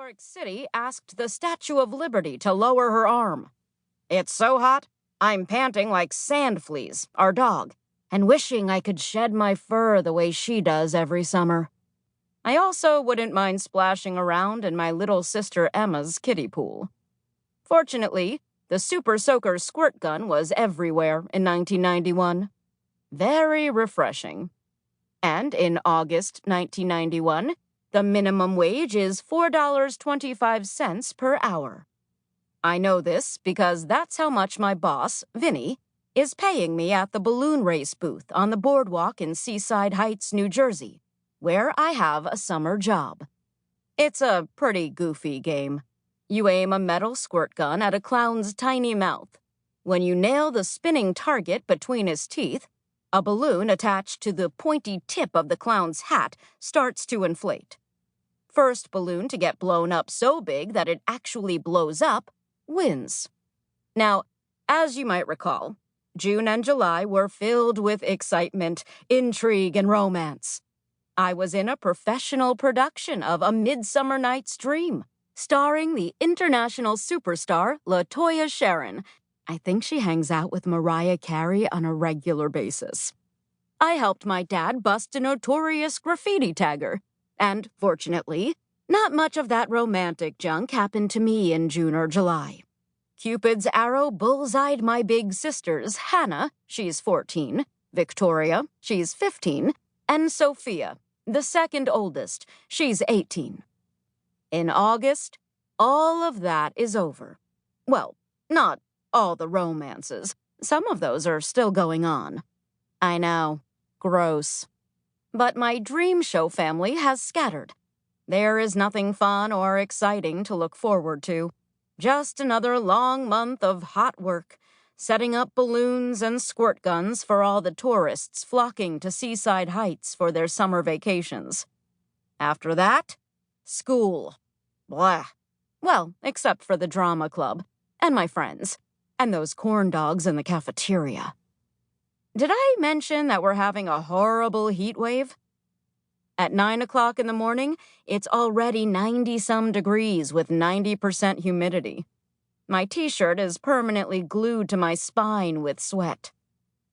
York City asked the Statue of Liberty to lower her arm. It's so hot, I'm panting like sand fleas, our dog, and wishing I could shed my fur the way she does every summer. I also wouldn't mind splashing around in my little sister Emma's kiddie pool. Fortunately, the Super Soaker squirt gun was everywhere in 1991. Very refreshing. And in August 1991, the minimum wage is $4.25 per hour. I know this because that's how much my boss, Vinny, is paying me at the balloon race booth on the boardwalk in Seaside Heights, New Jersey, where I have a summer job. It's a pretty goofy game. You aim a metal squirt gun at a clown's tiny mouth. When you nail the spinning target between his teeth, a balloon attached to the pointy tip of the clown's hat starts to inflate. First balloon to get blown up so big that it actually blows up wins. Now, as you might recall, June and July were filled with excitement, intrigue, and romance. I was in a professional production of A Midsummer Night's Dream, starring the international superstar LaToya Sharon. I think she hangs out with Mariah Carey on a regular basis. I helped my dad bust a notorious graffiti tagger, and fortunately, not much of that romantic junk happened to me in June or July. Cupid's arrow bullseyed my big sisters, Hannah, she's 14, Victoria, she's 15, and Sophia, the second oldest, she's 18. In August, all of that is over. Well, not all the romances. Some of those are still going on. I know. Gross. But my dream show family has scattered. There is nothing fun or exciting to look forward to. Just another long month of hot work, setting up balloons and squirt guns for all the tourists flocking to Seaside Heights for their summer vacations. After that, school. Blah. Well, except for the drama club, and my friends, and those corn dogs in the cafeteria. Did I mention that we're having a horrible heat wave? At 9 o'clock in the morning, it's already 90-some degrees with 90% humidity. My t-shirt is permanently glued to my spine with sweat.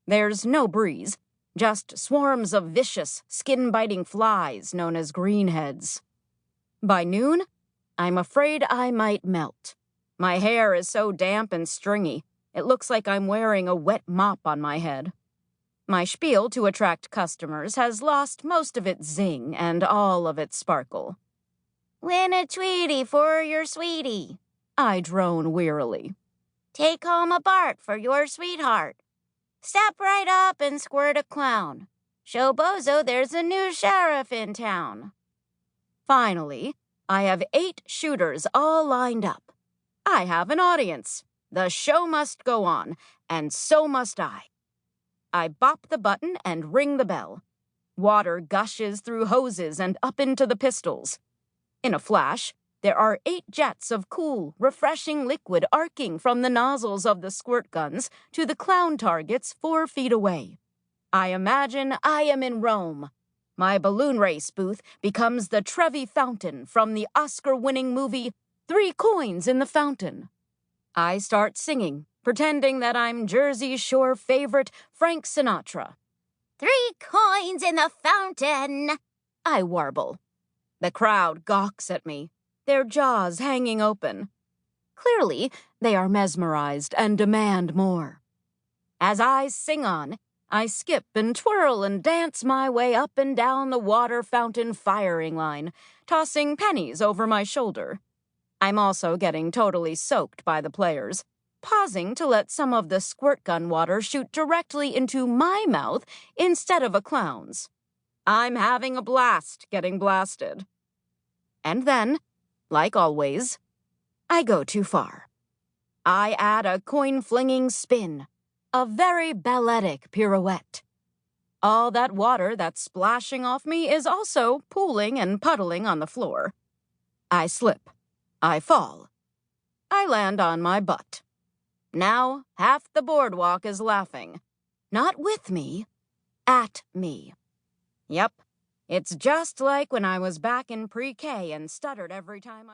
There's no breeze, just swarms of vicious, skin-biting flies known as greenheads. By noon, I'm afraid I might melt. My hair is so damp and stringy, it looks like I'm wearing a wet mop on my head. My spiel to attract customers has lost most of its zing and all of its sparkle. "Win a Tweety for your sweetie," I drone wearily. "Take home a Bart for your sweetheart. Step right up and squirt a clown. Show Bozo there's a new sheriff in town." Finally, I have 8 shooters all lined up. I have an audience. The show must go on, and so must I. I bop the button and ring the bell. Water gushes through hoses and up into the pistols. In a flash, there are 8 jets of cool, refreshing liquid arcing from the nozzles of the squirt guns to the clown targets 4 feet away. I imagine I am in Rome. My balloon race booth becomes the Trevi Fountain from the Oscar-winning movie 3 Coins in the Fountain. I start singing, pretending that I'm Jersey Shore favorite Frank Sinatra. 3 coins in the fountain, I warble. The crowd gawks at me, their jaws hanging open. Clearly, they are mesmerized and demand more. As I sing on, I skip and twirl and dance my way up and down the water fountain firing line, tossing pennies over my shoulder. I'm also getting totally soaked by the players, pausing to let some of the squirt gun water shoot directly into my mouth instead of a clown's. I'm having a blast getting blasted. And then, like always, I go too far. I add a coin-flinging spin, a very balletic pirouette. All that water that's splashing off me is also pooling and puddling on the floor. I slip. I fall. I land on my butt. Now, half the boardwalk is laughing. Not with me, at me. Yep, it's just like when I was back in pre-K and stuttered every time I...